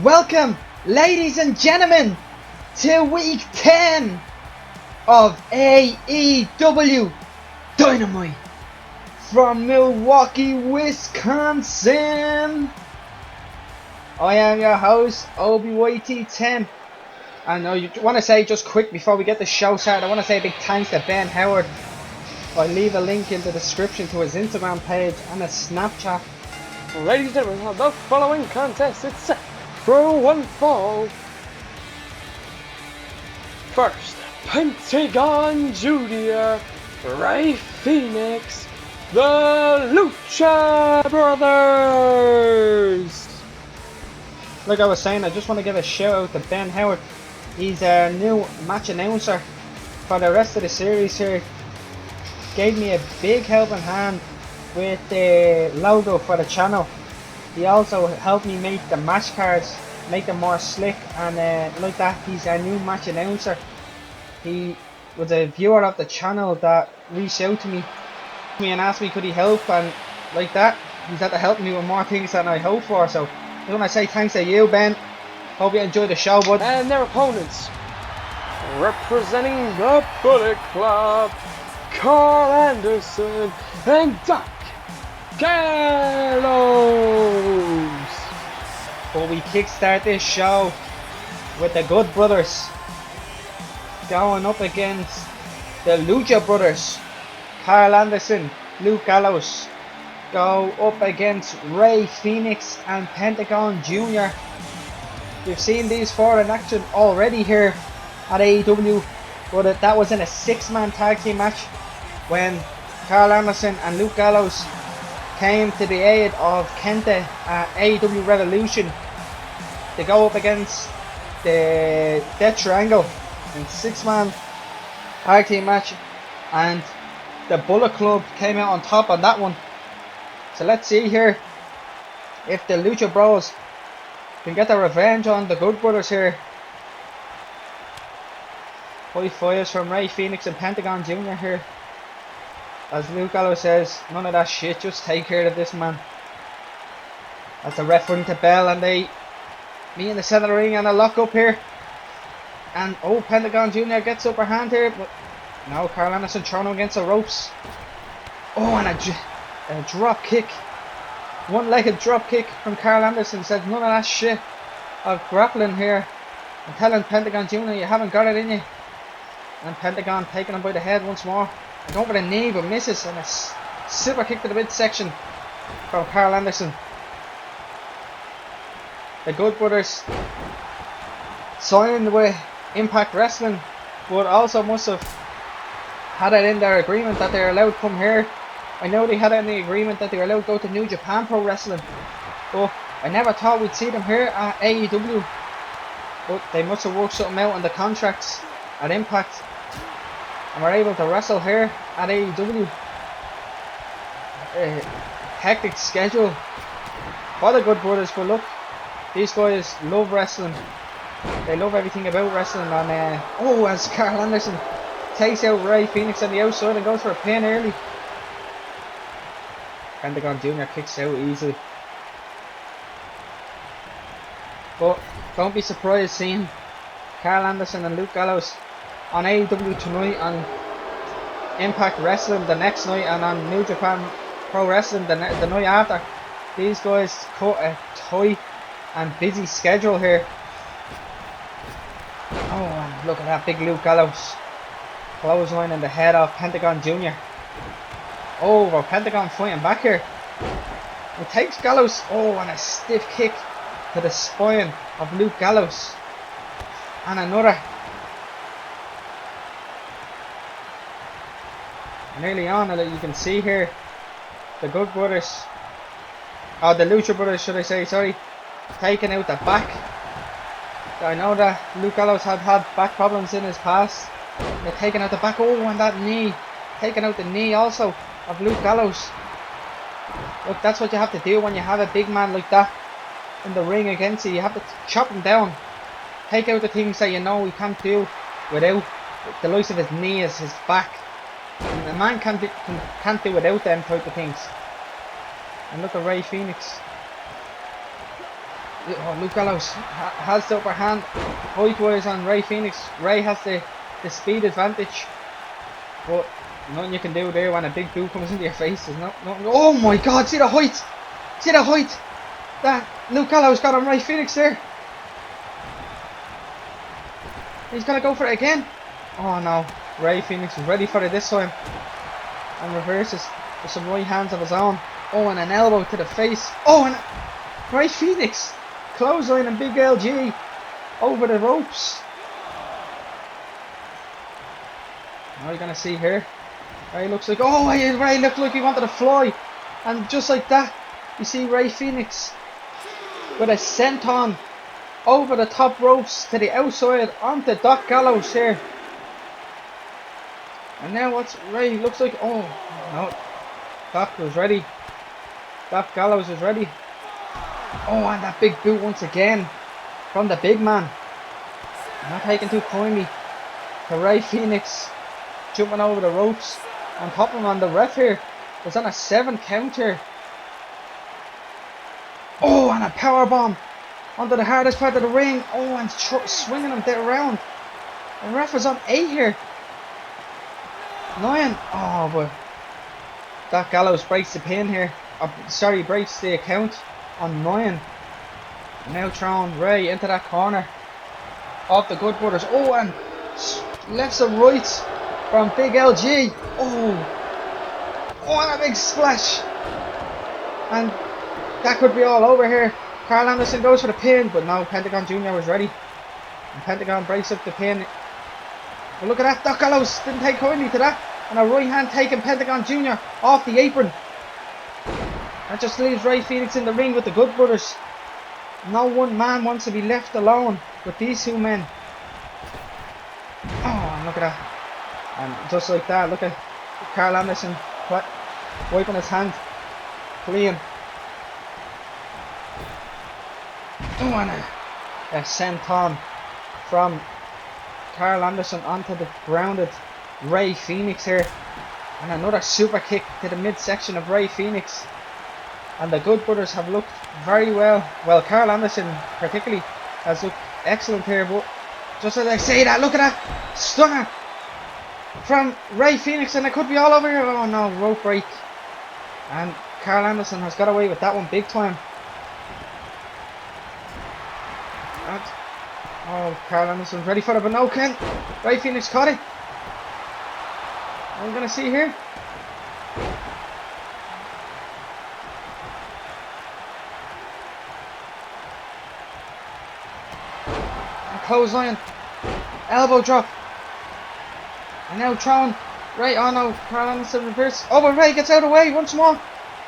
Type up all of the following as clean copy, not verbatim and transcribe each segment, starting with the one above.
Welcome, ladies and gentlemen, to week 10 of AEW Dynamite from Milwaukee, Wisconsin. I am your host, OBYT10. And I want to say just quick before we get the show started, I want to say a big thanks to Ben Howard. I'll leave a link in the description to his Instagram page and his Snapchat. Ladies and gentlemen, the following contest is set for one fall. First, Pentagon Jr., Ray Phoenix, the Lucha Brothers. Like I was saying, I just want to give a shout out to Ben Howard. He's our new match announcer for the rest of the series here. Gave me a big helping hand with the logo for the channel. He also helped me make the match cards, make them more slick, and like that, he's our new match announcer. He was a viewer of the channel that reached out to me and asked me could he help, and like that, he's had to help me with more things than I hoped for. So I want to say thanks to you, Ben. Hope you enjoyed the show, bud. And their opponents, representing the Bullet Club, Carl Anderson and Doc Gallows. But we kickstart this show with the Good Brothers going up against the Lucha Brothers. Carl Anderson, Luke Gallows go up against Ray Phoenix and Pentagon Jr. We've seen these four in action already here at AEW, but that was in a 6-man tag team match when Carl Anderson and Luke Gallows came to the aid of Kenta at AEW Revolution to go up against the Death Triangle in 6-man tag team match, and the Bullet Club came out on top on that one. So let's see here if the Lucha Bros can get their revenge on the Good Brothers here. High fives from Ray Phoenix and Pentagon Jr. here. As Luke Gallows says, none of that shit, just take care of this man. As the ref rings the bell and they meet in the center of the ring and a lock up here. And oh, Pentagon Jr. gets upper hand here, but now Carl Anderson thrown him against the ropes. Oh, and a drop kick. One-legged drop kick from Carl Anderson. Says none of that shit of grappling here. I'm telling Pentagon Jr. you haven't got it in you. And Pentagon taking him by the head once more. Going for the knee but misses, and a super kick to the midsection from Carl Anderson. The Good Brothers signed with Impact Wrestling, but also must have had it in their agreement that they're allowed to come here. I know they had it in the agreement that they were allowed to go to New Japan Pro Wrestling, but I never thought we'd see them here at AEW. But they must have worked something out on the contracts at Impact, and we're able to wrestle here at AEW. Hectic schedule for the Good Brothers, but look, these guys love wrestling. They love everything about wrestling. And oh, as Carl Anderson takes out Ray Phoenix on the outside and goes for a pin early. Pentagon Jr. kicks out easily. But don't be surprised seeing Carl Anderson and Luke Gallows on AEW tonight, on Impact Wrestling the next night, and on New Japan Pro Wrestling the night after. These guys cut a tight and busy schedule here. Oh, and look at that big Luke Gallows clothesline in the head of Pentagon Jr. Oh, well, Pentagon fighting back here. It takes Gallows. Oh, and a stiff kick to the spine of Luke Gallows. And another. And early on, you can see here the Good Brothers, or the Lucha Brothers should I say, sorry, taking out the back. I know that Luke Gallows had back problems in his past. They're taking out the back. Oh, and that knee, taking out the knee also of Luke Gallows. Look, that's what you have to do when you have a big man like that in the ring against you. You have to chop him down, take out the things that you know he can't do without the likes of his knees, his back. And a man can't do without them type of things. And look at Ray Phoenix. Oh, Luke Gallows has the upper hand. Height-wise on Ray Phoenix. Ray has the speed advantage. But nothing you can do there when a big boot comes into your face. There's no, oh my god, see the height! See the height! That Luke Gallows got on Ray Phoenix there. He's gonna go for it again. Oh no, Ray Phoenix is ready for it this time. And reverses with some right hands of his own. Oh, and an elbow to the face. Oh, and Ray Phoenix clothesline and big LG over the ropes. What are you gonna see here? Ray looks like, oh, Ray looked like he wanted to fly, and just like that, you see Ray Phoenix with a senton over the top ropes to the outside onto Doc Gallows here. And now what's Ray looks like? Oh no, Doc was ready. Doc Gallows is ready. Oh, and that big boot once again from the big man. Not taken too kindly to Ray Phoenix, jumping over the ropes on top of him, on the ref here was on a 7 count here. Oh, and a power bomb onto the hardest part of the ring. Oh, and swinging him there around. The ref was on 8 here. 9. Oh, but Doc Gallows breaks the pin here. Sorry, breaks the count on 9. Now throwing Ray into that corner of the Good Brothers. Oh, and lefts and rights from Big LG. Oh, and a big splash. And that could be all over here. Carl Anderson goes for the pin, but no, Pentagon Jr. was ready. And Pentagon breaks up the pin. But look at that, Doc Gallows didn't take kindly to that. And a right hand taking Pentagon Jr. off the apron. That just leaves Ray Phoenix in the ring with the Good Brothers. No one man wants to be left alone with these two men. Oh, and look at that. And just like that, look at Carl Anderson wiping his hand clean. Oh, and a senton from Carl Anderson onto the grounded Ray Phoenix here. And another super kick to the midsection of Ray Phoenix. And the Good Brothers have looked very well. Well, Carl Anderson particularly has looked excellent here. But just as I say that, look at that stunner from Ray Phoenix, and it could be all over here. Oh no, rope break. And Carl Anderson has got away with that one big time. And, oh, Carl Anderson's ready for it, but no, Ken. Ray Phoenix caught it. What are we going to see here? Clothesline, elbow drop, and now throwing Ray. Oh no, Carl Anderson reverse. Oh, but Ray gets out of the way once more.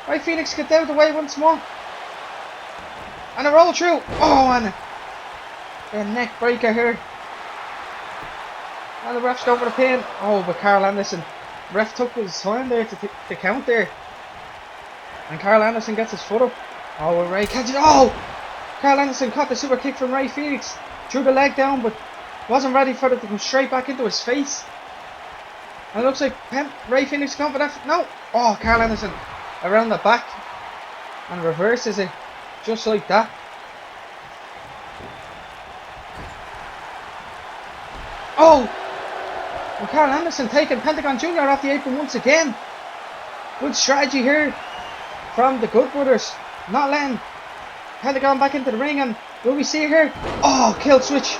Ray Phoenix gets out of the way once more, and a roll through. Oh, and a neck breaker here. And the ref's go for the pin. Oh, but Carl Anderson, ref took his time there to count there, and Carl Anderson gets his foot up. Oh, and Ray catches it. Oh, Carl Anderson caught the super kick from Ray Phoenix. Threw the leg down, but wasn't ready for it to come straight back into his face. And it looks like Ray Phoenix gone for that. No! Oh, Carl Anderson around the back and reverses it just like that. Oh! And Carl Anderson taking Pentagon Jr. off the apron once again. Good strategy here from the Good Brothers. Not letting Pentagon back into the ring, and will we see here? Oh, kill switch.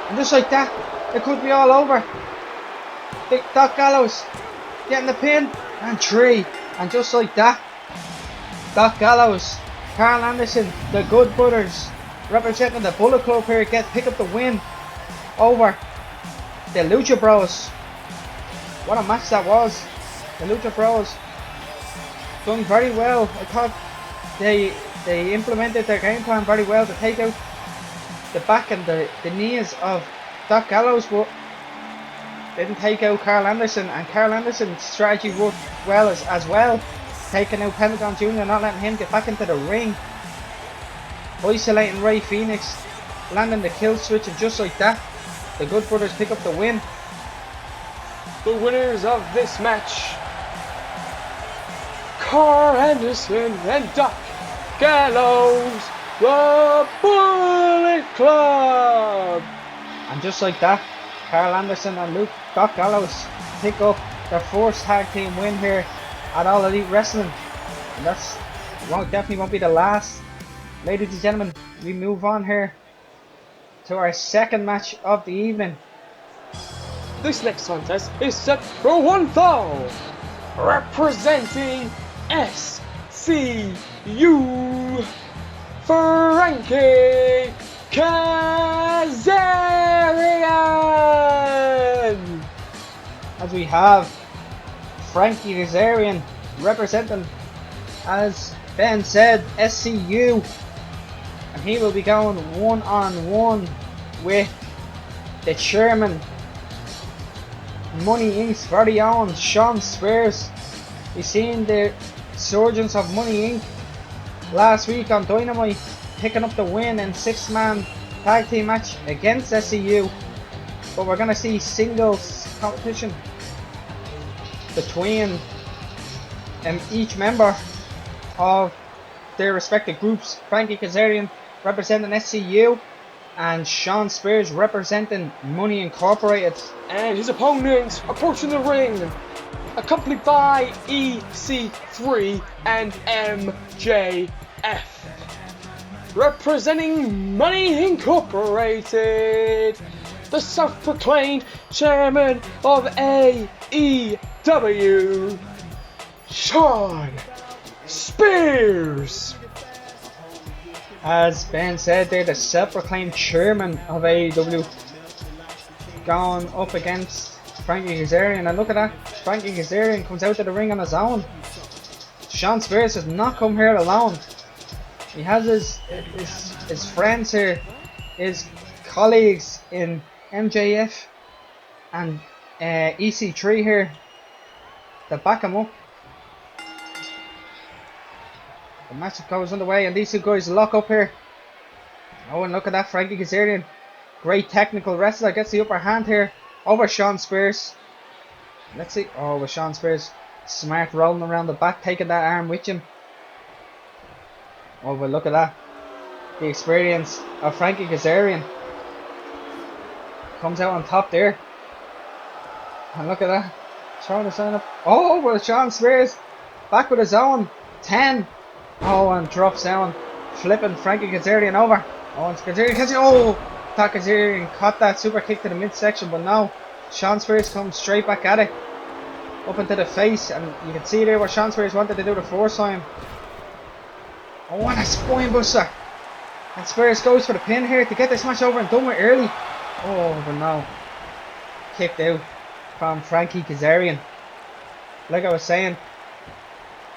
And just like that, it could be all over. Big Doc Gallows getting the pin, and 3. And just like that, Doc Gallows, Carl Anderson, the Good Brothers, representing the Bullet Club here, pick up the win over the Lucha Bros. What a match that was. The Lucha Bros done very well. I thought they implemented their game plan very well to take out the back and the knees of Doc Gallows, but didn't take out Carl Anderson, and Carl Anderson's strategy worked well as well, taking out Pentagon Jr., not letting him get back into the ring, isolating Ray Phoenix, landing the kill switch, and just like that, the Good Brothers pick up the win. The winners of this match, Carl Anderson and Doc Gallows. the Bullet Club. And just like that, Carl Anderson and Doc Gallows pick up their first tag team win here at All Elite Wrestling. And that's definitely won't be the last. Ladies and gentlemen, we move on here to our second match of the evening. This next contest is set for one fall. Representing SCU, Frankie Kazarian. As we have Frankie Kazarian representing, as Ben said, SCU, and he will be going one-on-one with the chairman, Money Inc.'s very own Shawn Spears. We seen the surgeons of Money Inc. last week on Dynamite picking up the win in 6-man tag team match against SCU, but we're gonna see singles competition between each member of their respective groups. Frankie Kazarian representing SCU and Shawn Spears representing Money Incorporated. And his opponent approaching the ring, accompanied by EC3 and MJF. Representing Money Incorporated, the self-proclaimed chairman of AEW, Shawn Spears. As Ben said, they're the self-proclaimed chairman of AEW, going up against Frankie Kazarian. And look at that, Frankie Kazarian comes out to the ring on his own. Shawn Spears has not come here alone. He has his friends here, his colleagues in MJF and EC3 here to back him up. The match goes underway and these two guys lock up here. Oh, and look at that, Frankie Kazarian, great technical wrestler, gets the upper hand here over Shawn Spears. Let's see. Oh, with Shawn Spears smart rolling around the back, taking that arm with him. Oh, but look at that, the experience of Frankie Kazarian comes out on top there. And look at that, throwing the sign up. Oh, with Shawn Spears back with his own 10. Oh, and drops down, flipping Frankie Kazarian over. Oh, and Kazarian. Oh, thought Kazarian caught that super kick to the midsection, but no. Shawn Spears comes straight back at it, up into the face, and you can see there what Shawn Spears wanted to do the first time. Oh, and a spine buster. And Spears goes for the pin here to get this match over and done with early. Oh, but no. Kicked out from Frankie Kazarian. Like I was saying,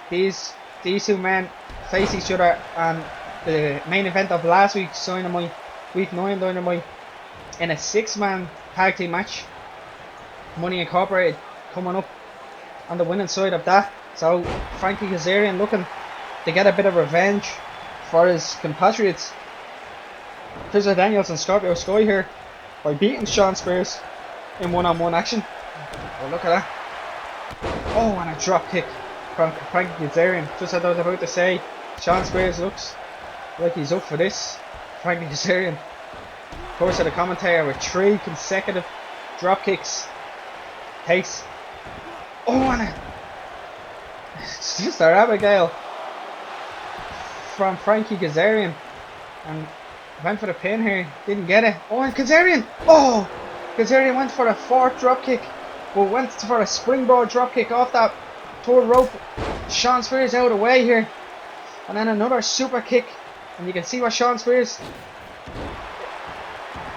these two men face each other on the main event of last week's Dynamite, week 9 Dynamite, in a 6-man tag team match. Money Incorporated coming up on the winning side of that. So Frankie Kazarian looking to get a bit of revenge for his compatriots Chris Daniels and Scorpio Sky here by beating Shawn Spears in one-on-one action. Oh, look at that. Oh, and a drop kick from Frankie Kazarian. Just as I was about to say, Shawn Spears looks like he's up for this. Frankie Kazarian, of course, at the commentator with 3 consecutive drop kicks. Takes. Oh, and it's just a Abigail from Frankie Kazarian, and went for the pin here, didn't get it. Oh, and Kazarian. Oh, Kazarian went for a 4th drop kick, but went for a springboard drop kick off that 3rd rope. Shawn Spears out of the way here, and then another super kick, and you can see what Shawn Spears,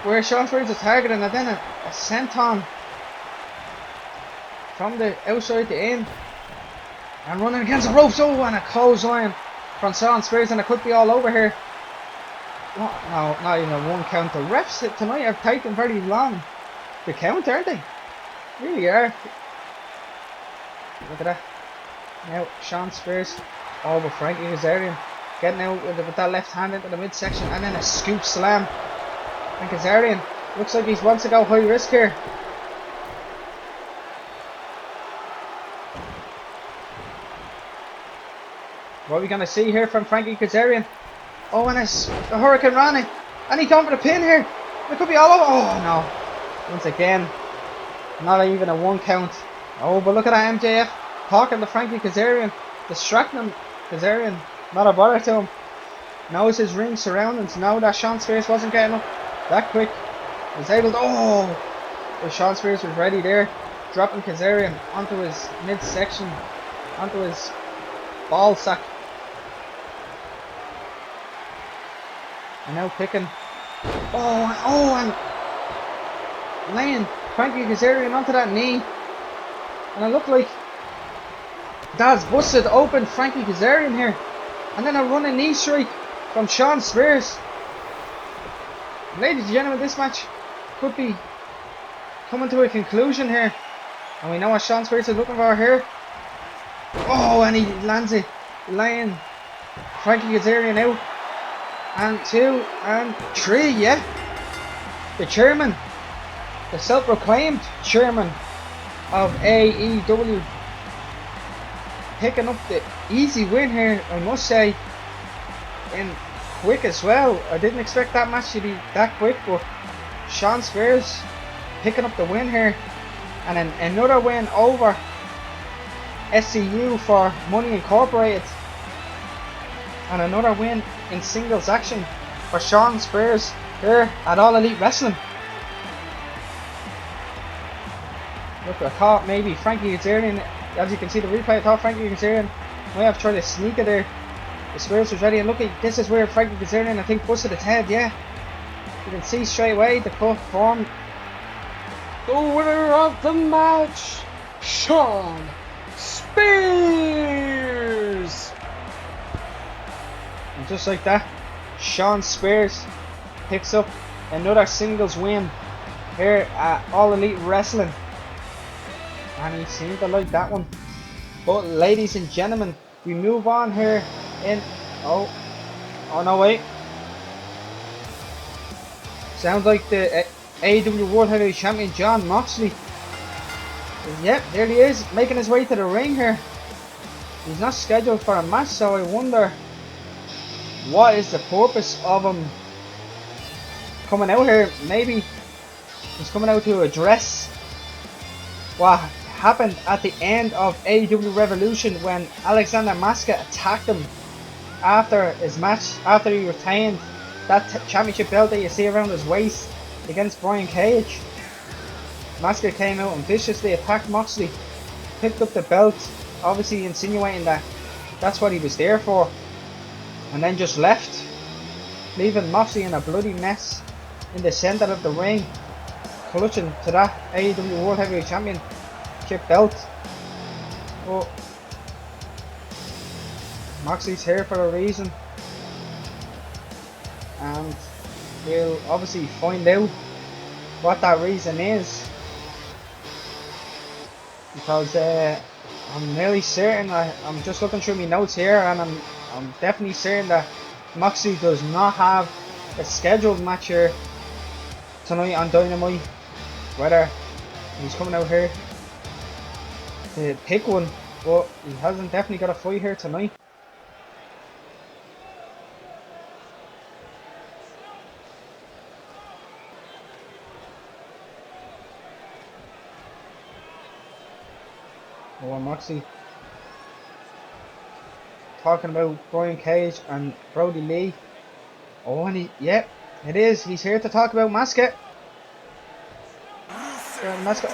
where Shawn Spears is targeting, and then a senton from the outside to in, and running against the ropes. Oh, and a clothesline from Shawn Spears, and it could be all over here. No, not even a 1 count. The refs tonight have taken very long to count, aren't they? Really are. Look at that. Now Shawn Spears over Frankie Kazarian, getting out with that left hand into the midsection, and then a scoop slam. And Kazarian looks like he wants to go high risk here. What are we going to see here from Frankie Kazarian? Oh, and it's the Hurricane Rana. And he's going for the pin here. It could be all over. Oh, no. Once again, not even a 1 count. Oh, but look at that MJF talking to Frankie Kazarian. Distracting him. Kazarian, not a bother to him. Knows his ring surroundings. Know that Shawn Spears wasn't getting up that quick. Was able to. Oh! But Shawn Spears was ready there. Dropping Kazarian onto his midsection. Onto his ball sack. And now picking. And laying Frankie Kazarian onto that knee. And it looked like Daz busted open Frankie Kazarian here. And then a running knee strike from Shawn Spears. Ladies and gentlemen, this match could be coming to a conclusion here. And we know what Shawn Spears is looking for here. Oh, and he lands it. Laying Frankie Kazarian out. And 2 and 3, yeah. The chairman, the self-proclaimed chairman of AEW, picking up the easy win here, I must say, and quick as well. I didn't expect that match to be that quick, but Shawn Spears picking up the win here, and then another win over SCU for Money Incorporated, and another win in singles action for Shawn Spears here at All Elite Wrestling. Look, I thought maybe Frankie Kazarian, as you can see the replay, I thought Frankie Kazarian might have tried to sneak it there. The Spears was ready, and look, this is where Frankie Kazarian, I think, busted his head, yeah. You can see straight away the cut formed. The winner of the match, Shawn Spears! And just like that, Shawn Spears picks up another singles win here at All Elite Wrestling. And he seemed to like that one. But ladies and gentlemen, we move on here in... Oh no, wait. Sounds like the AEW World Heavyweight Champion Jon Moxley. Yep, there he is, making his way to the ring here. He's not scheduled for a match, so I wonder what is the purpose of him coming out here. Maybe he's coming out to address what happened at the end of AEW Revolution when Alexander Masca attacked him after his match, after he retained that championship belt that you see around his waist against Brian Cage. Masca came out and viciously attacked Moxley, picked up the belt, obviously insinuating that that's what he was there for, and then just left, leaving Moxley in a bloody mess in the center of the ring, clutching to that AEW World Heavyweight Championship belt. But Moxley's here for a reason, and we'll obviously find out what that reason is, because I'm nearly certain, I'm just looking through my notes here, and I'm definitely certain that Moxley does not have a scheduled match here tonight on Dynamite. Whether he's coming out here to pick one, but he hasn't definitely got a fight here tonight. Oh, Moxley talking about Brian Cage and Brody Lee. Oh, and yep, it is. He's here to talk about Masca. Masca.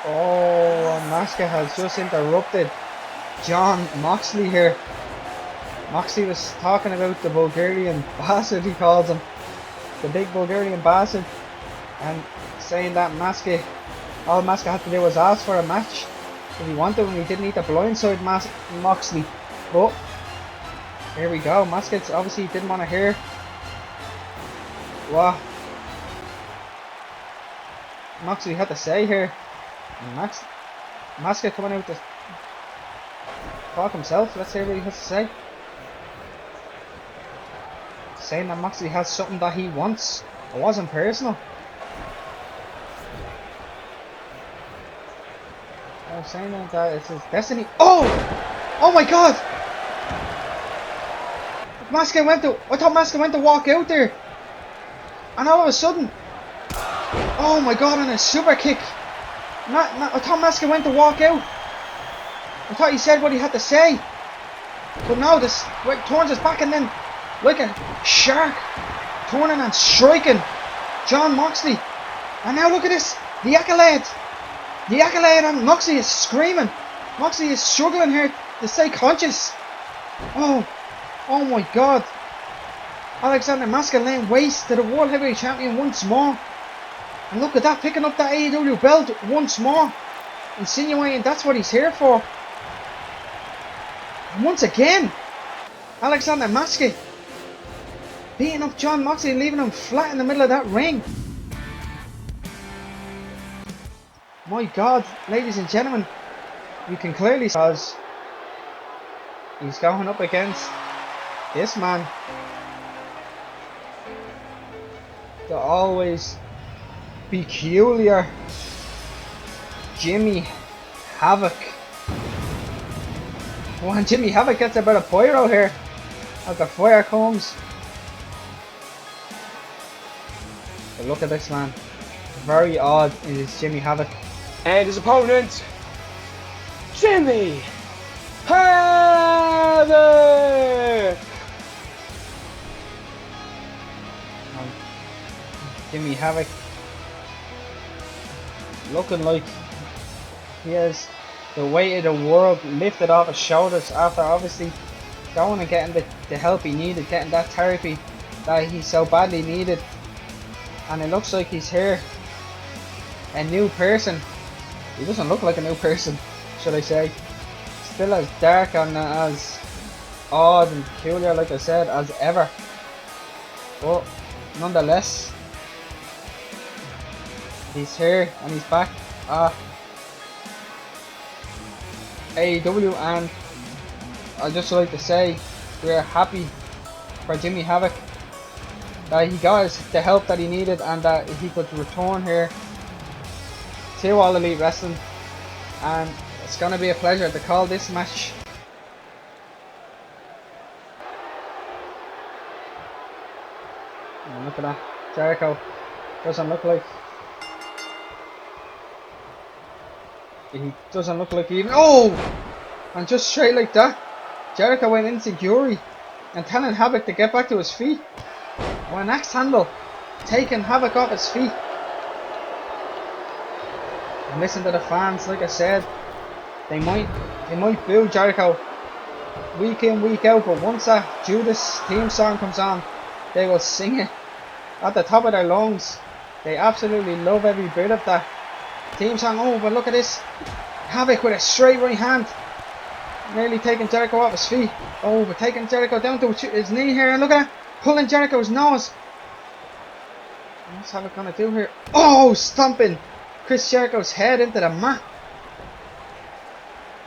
Masca has just interrupted Jon Moxley here. Moxley was talking about the Bulgarian bastard, he calls him, the big Bulgarian bastard, and saying that Masca, all Masca had to do was ask for a match if he wanted, and he didn't need to blindside Moxley. But here we go. Masca obviously didn't want to hear what Moxley had to say here. And Masca coming out to talk himself. Let's hear what he has to say. Saying that Moxley has something that he wants. It wasn't personal. I was saying that it's his destiny. Oh! Oh my god! I thought Masuka went to walk out there. And all of a sudden, oh my god, and a super kick. I thought Masuka went to walk out. I thought he said what he had to say. But no, this turns his back and then, like a shark, turning and striking Jon Moxley. And now look at this, the accolade. The accolade, and Moxley is screaming. Moxley is struggling here to stay conscious. Oh my god. Alexander Masuka laying waste to the World Heavyweight Champion once more. And look at that, picking up that AEW belt once more. Insinuating that's what he's here for. And once again, Alexander Masuka beating up Jon Moxley and leaving him flat in the middle of that ring. My god, ladies and gentlemen, you can clearly see because he's going up against this man. The always peculiar Jimmy Havoc. Well, Jimmy Havoc gets a bit of pyro here as the fire comes. But look at this man. Very odd is Jimmy Havoc. And his opponent, Jimmy Havoc! Jimmy Havoc looking like he has the weight of the world lifted off his shoulders after obviously going and getting the help he needed, getting that therapy that he so badly needed. And it looks like he's here a new person. He doesn't look like a new person, should I say. Still as dark and as odd and peculiar, like I said, as ever. But nonetheless, he's here and he's back. AEW, and I'd just like to say we're happy for Jimmy Havoc that he got the help that he needed and that he could return here to All Elite Wrestling, and it's going to be a pleasure to call this match. And look at that, Jericho doesn't look like even, and just straight like that, Jericho went insecure and telling Havoc to get back to his feet. An axe handle taking Havoc off his feet. And listen to the fans, like I said, they might boo Jericho week in, week out, but once that Judas theme song comes on, they will sing it at the top of their lungs. They absolutely love every bit of that theme song. Oh, but look at this, Havoc with a straight right hand, nearly taking Jericho off his feet. Oh, but taking Jericho down to his knee here, and look at that, pulling Jericho's nose. What's Havoc gonna do here? Oh, stomping Chris Jericho's head into the mat.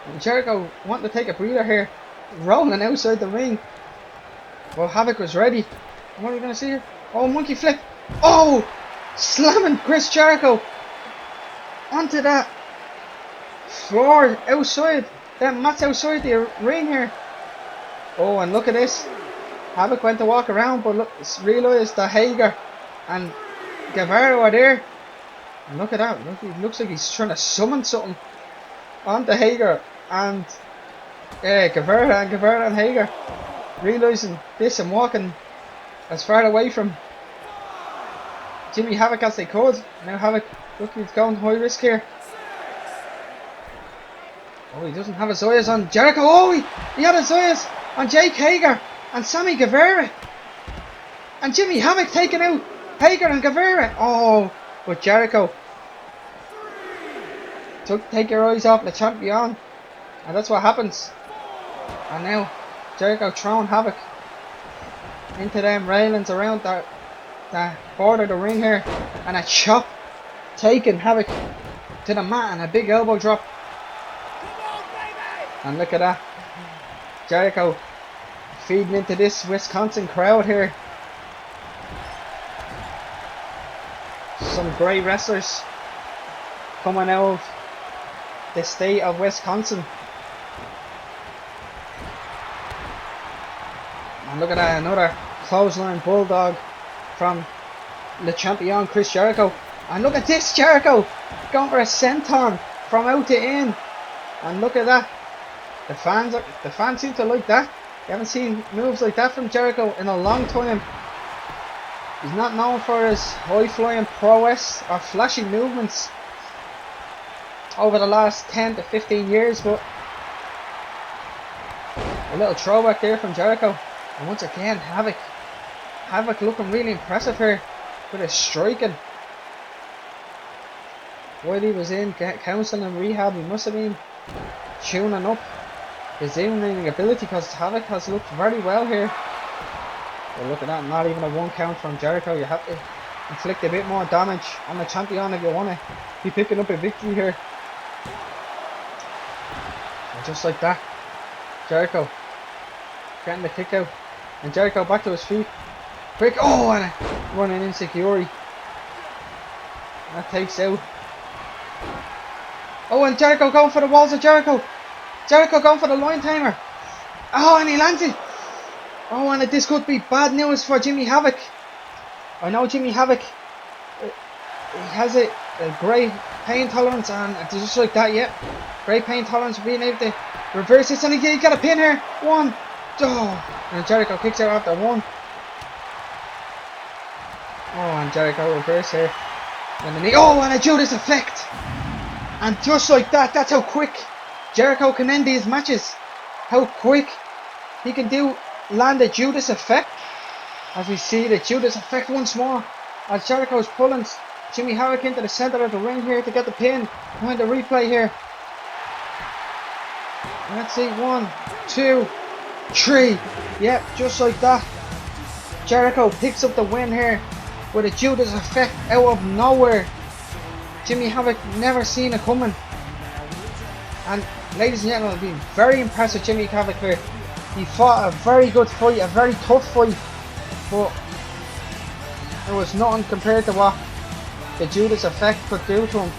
And Jericho wanting to take a breather here, rolling outside the ring. Well, Havoc was ready. What are we gonna see here? Oh, monkey flip. Oh, slamming Chris Jericho onto that floor outside. That mat's outside the ring here. Oh, and look at this. Havoc went to walk around, but look, realised that Hager and Guevara are there. And look at that. Look, it looks like he's trying to summon something onto Hager and Guevara and Hager, realising this and walking as far away from Jimmy Havoc as they could. Now Havoc, look, he's going high risk here. Oh, he doesn't have his eyes on Jericho. Oh, he had his eyes on Jake Hager and Sammy Guevara. And Jimmy Havoc taking out Hager and Guevara. Oh, but Jericho take your eyes off the champion. And that's what happens. And now Jericho throwing Havoc into them railings around that border of the ring here. And a chop taking Havoc to the mat and a big elbow drop. And look at that, Jericho feeding into this Wisconsin crowd here. Some great wrestlers coming out of the state of Wisconsin. And And look at that, another clothesline bulldog from Le Champion Chris Jericho. And look at this, Jericho going for a senton from out to in. And look at that. The fans seem to like that. You haven't seen moves like that from Jericho in a long time. He's not known for his high-flying prowess or flashy movements over the last 10 to 15 years, but a little throwback there from Jericho. And once again, Havoc looking really impressive here with his striking. While he was in counselling and rehab, he must have been tuning up his in-ring ability, because Havoc has looked very well here. But look at that, not even a 1 count from Jericho. You have to inflict a bit more damage on the champion if you want to be picking up a victory here. And just like that, Jericho getting the kick out. And Jericho back to his feet. Quick, oh, and a running insecurity. That takes out. Oh, and Jericho going for the walls of Jericho. Jericho going for the line timer. Oh, and he lands it. Oh, and this could be bad news for Jimmy Havoc. I know Jimmy Havoc, he has a great pain tolerance, and just like that, yeah. Great pain tolerance for being able to reverse this, and he got a pin here. 1, oh, and Jericho kicks out after 1. Oh, and Jericho reverse here. And then oh, and a Judas effect. And just like that, that's how quick Jericho can end these matches. How quick he can land a Judas effect. As we see the Judas effect once more, as Jericho is pulling Jimmy Havoc into the center of the ring here to get the pin. Behind the replay here. Let's see, 1, 2, 3. Yep, just like that. Jericho picks up the win here with a Judas effect out of nowhere. Jimmy Havoc never seen it coming. And ladies and gentlemen, I've been very impressed with Jimmy Havoc here. He fought a very good fight, a very tough fight, but it was nothing compared to what the Judas effect could do to him.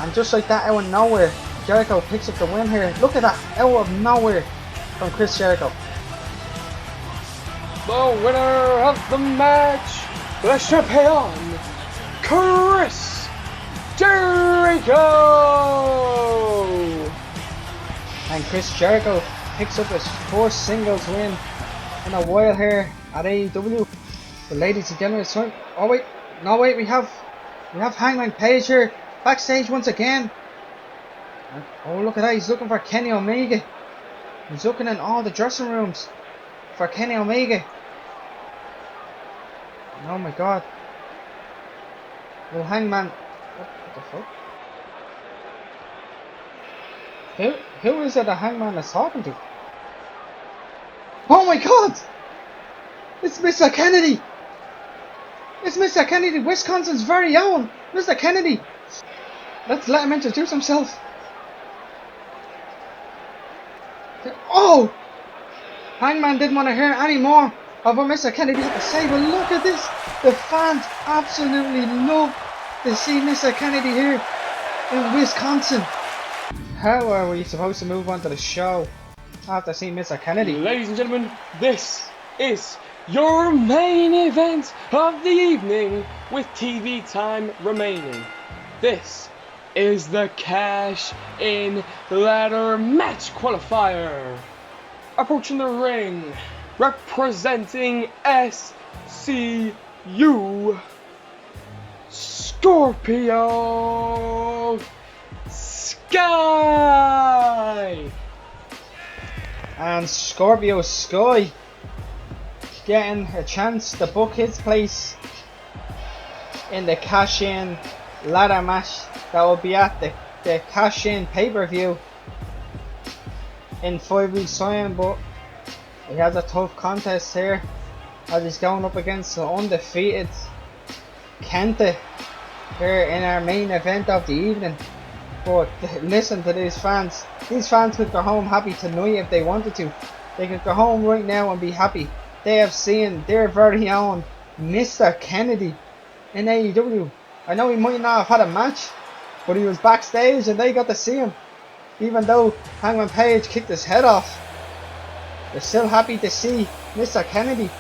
And just like that, out of nowhere, Jericho picks up the win here. Look at that, out of nowhere from Chris Jericho. The winner of the match, the champion, Chris Jericho! And Chris Jericho picks up his first singles win in a while here at AEW. But ladies and gentlemen, it's time. Oh wait, no wait, we have Hangman Page here backstage once again. And, oh look at that, he's looking for Kenny Omega. He's looking in all the dressing rooms for Kenny Omega. Oh my god. Well, Hangman, what the fuck? Who is it that Hangman is talking to? Oh my god! It's Mr. Kennedy! It's Mr. Kennedy, Wisconsin's very own! Mr. Kennedy! Let's let him introduce himself. Oh! Hangman didn't want to hear any more of what Mr. Kennedy had to say, but look at this! The fans absolutely love to see Mr. Kennedy here in Wisconsin. How are we supposed to move on to the show after seeing Mr. Kennedy? Ladies and gentlemen, this is your main event of the evening with TV time remaining. This is the Cash In Ladder Match Qualifier. Approaching the ring, representing SCU, Scorpio Sky! And Scorpio Sky getting a chance to book his place in the cash-in ladder match that will be at the cash-in pay-per-view in 5 weeks time. But he has a tough contest here as he's going up against the undefeated Kenta here in our main event of the evening. But listen to these fans. These fans could go home happy tonight if they wanted to. They could go home right now and be happy. They have seen their very own Mr. Kennedy in AEW. I know he might not have had a match, but he was backstage and they got to see him. Even though Hangman Page kicked his head off, they're still happy to see Mr. Kennedy.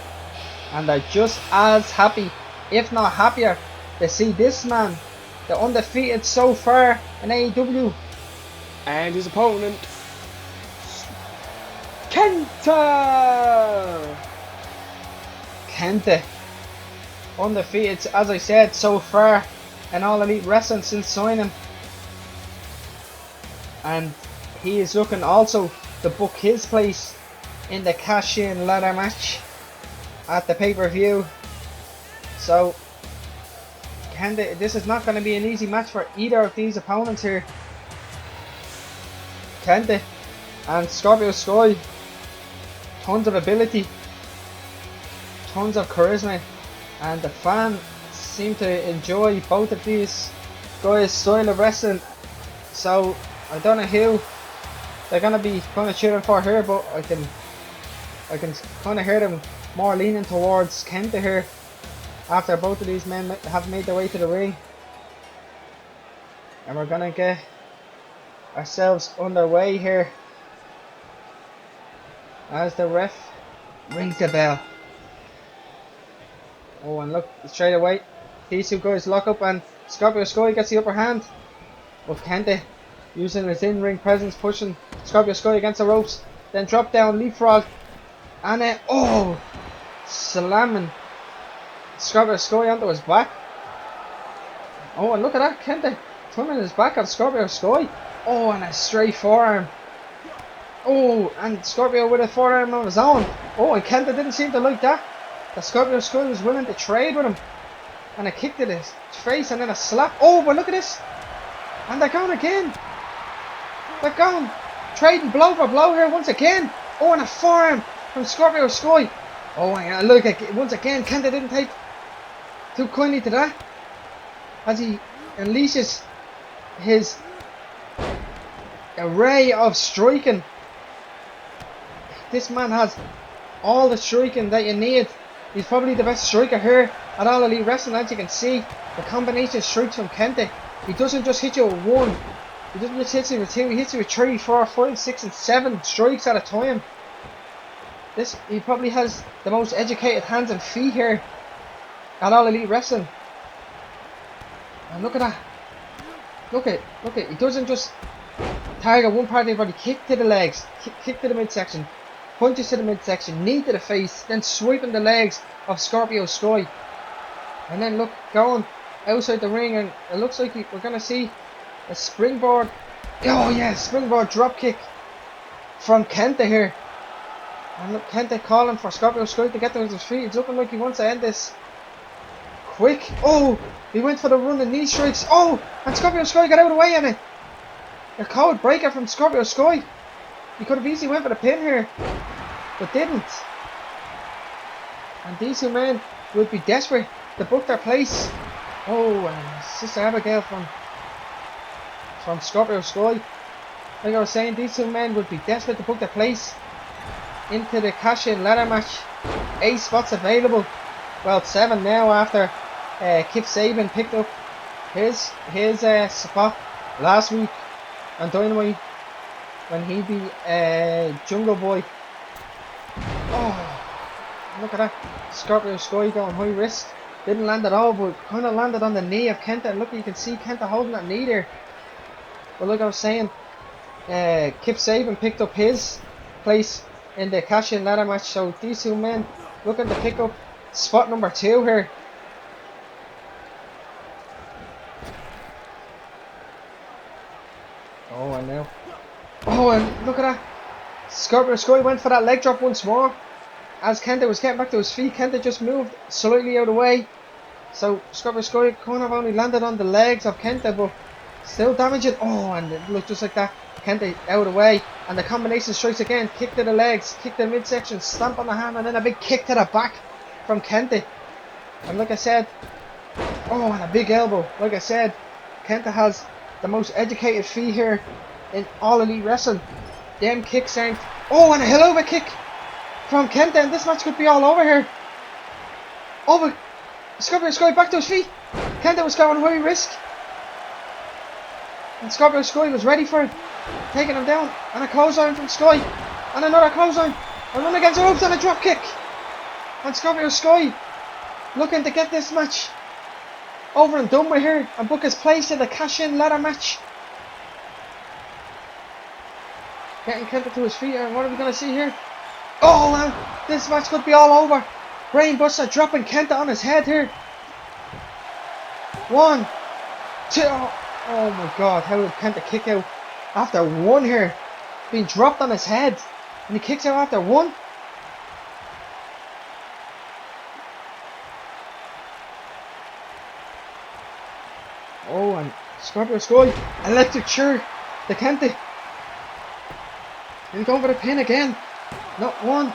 And they're just as happy, if not happier, to see this man, the undefeated so far in AEW. And his opponent, Kenta! Kenta. Undefeated, as I said, so far in All Elite Wrestling since signing. And he is looking also to book his place in the cash-in ladder match at the pay-per-view. So Kenta, this is not going to be an easy match for either of these opponents here. Kenta and Scorpio Sky, tons of ability, tons of charisma, and the fans seem to enjoy both of these guys' style of wrestling. So I don't know who they're gonna be kind of cheering for here, but I can kind of hear them more leaning towards Kenta here after both of these men have made their way to the ring. And we're gonna get ourselves underway here as the ref rings the bell. Oh, and look, straight away these two guys lock up and Scorpio Sky gets the upper hand, but Kenta using his in-ring presence, pushing Scorpio Sky against the ropes, then drop down leapfrog, and then slamming Scorpio Sky onto his back. Oh, and look at that, Kenta turning his back on Scorpio Sky. Oh, and a straight forearm. Oh, and Scorpio with a forearm of his own. Oh, and Kenta didn't seem to like that. The Scorpio Sky was willing to trade with him, and a kick to his face, and then a slap. Oh, but look at this, and they're going again. They're going trading blow for blow here once again. Oh, and a forearm from Scorpio Sky. Oh, and look, once again, Kenta didn't take too kindly to that as he unleashes his array of striking. This man has all the striking that you need. He's probably the best striker here at All Elite Wrestling, as you can see. The combination strikes from Kenta. He doesn't just hit you with one. He doesn't just hit you with two. He hits you with 3, 4, 5, 6 and 7 strikes at a time. He probably has the most educated hands and feet here at All Elite Wrestling. And look at that. Look at. He doesn't just target one part of the body. Kick to the legs. Kick to the midsection. Punches to the midsection. Knee to the face. Then swiping the legs of Scorpio Sky. And then look, going outside the ring, and it looks like we're going to see a springboard. Oh yeah, springboard drop kick from Kenta here. And look, Kenta calling for Scorpio Sky to get to his feet. It's looking like he wants to end this quick. Oh, he went for the running knee strikes. Oh, and Scorpio Sky got out of the way on it. A code breaker from Scorpio Sky. He could have easily went for the pin here, but didn't. And these two men would be desperate to book their place. Oh, and Sister Abigail from Scorpio Sky. Like I was saying, these two men would be desperate to book their place into the cash-in ladder match. 8 spots available. Well, 7 now after Kip Sabian picked up his spot last week on Dynamite when he beat Jungle Boy. Oh, look at that. Scorpio Sky going high risk. Didn't land at all, but kind of landed on the knee of Kenta. And look, you can see Kenta holding that knee there. But like I was saying, Kip Sabian picked up his place in the cash-in ladder match. So these two men looking to pick up spot number 2 here. Oh, and now. Oh, and look at that. Scorpio Sky went for that leg drop once more. As Kenta was getting back to his feet, Kenta just moved slightly out of the way. So Scorpio Sky kind of only landed on the legs of Kenta, but still damaging. Oh, and it looked just like that. Kenta out of the way. And the combination strikes again. Kick to the legs, kick to the midsection, stamp on the hand, and then a big kick to the back from Kenta. And like I said, oh, and a big elbow. Like I said, Kenta has the most educated feet here in All Elite Wrestling. Them kicks aren't. Oh, and a hell of a kick from Kenta, and this match could be all over here. Over. Scorpio Sky back to his feet. Kenta was going high risk, and Scorpio Sky was ready for it, taking him down. And a clothesline from Sky, and another clothesline. And run against the ropes on a drop kick. And Scorpio Sky looking to get this match over and done with here and book his place in the cash-in ladder match. Getting Kenta to his feet, and what are we going to see here? Oh, man, this match could be all over. Brainbuster dropping Kenta on his head here. 1, 2. Oh my god, how did Kenta kick out after 1 here? Being dropped on his head, and he kicks out after 1. Oh, and Scorpio Sky electric chair to Kenta. He's going for the pin again. Not 1.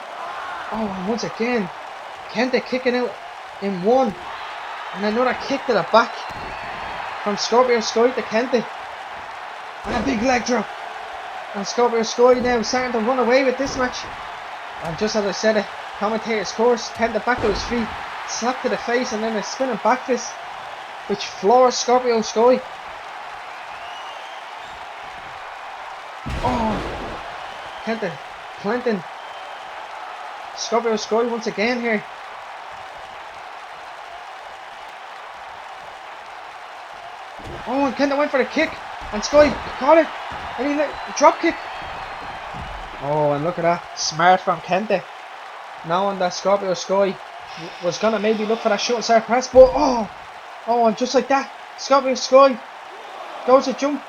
Oh, and once again, Kenta kicking out in 1. And another kick to the back from Scorpio Sky to Kenta. And a big leg drop. And Scorpio Sky now starting to run away with this match. And just as I said it, commentator's course, Kenta back to his feet, slap to the face, and then a spinning back fist, which floors Scorpio Sky. Oh, Kenta planting Scorpio Sky once again here. Oh, and Kenta went for the kick, and Sky caught it, and he drop kick. Oh, and look at that, smart from Kenta, knowing that Scorpio Sky was gonna maybe look for that shooting star press, but and just like that, Scorpio Sky goes to jump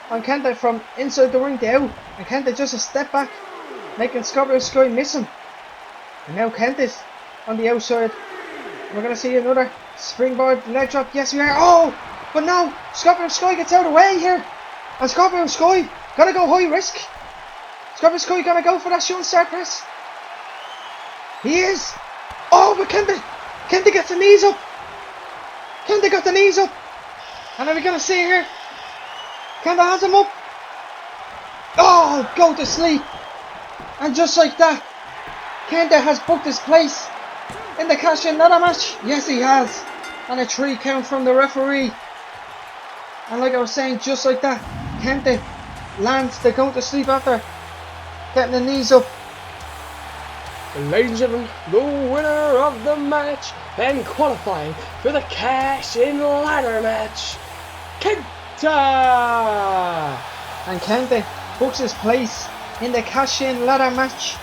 on Kenta from inside the ring to out, and Kenta just a step back, making Scorpio Sky miss him. And now Kenta's on the outside. We're gonna see another springboard leg drop. Yes, we are. Oh, but no, Scorpio Sky gets out of the way here, and Scorpio Sky gotta go high risk. Scorpio Sky gonna go for that shooting star press. He is. Oh, but Kenta gets the knees up. Kenta got the knees up. And are we gonna see here? Kenta has him up. Oh, go to sleep. And just like that, Kenta has booked his place in the cash-in ladder match. Yes, he has. And a 3 count from the referee. And like I was saying, just like that, Kenta lands the go to sleep after getting the knees up. Ladies and gentlemen, the winner of the match and qualifying for the cash-in ladder match, Kenta! And Kenta books his place in the cash-in ladder match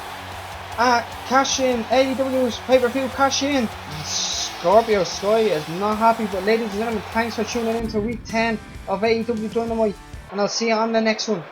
at Cash-In, AEW's pay-per-view Cash-In. Scorpio Sky is not happy, but ladies and gentlemen, thanks for tuning in to week 10 of AEW Dynamite, and I'll see you on the next one.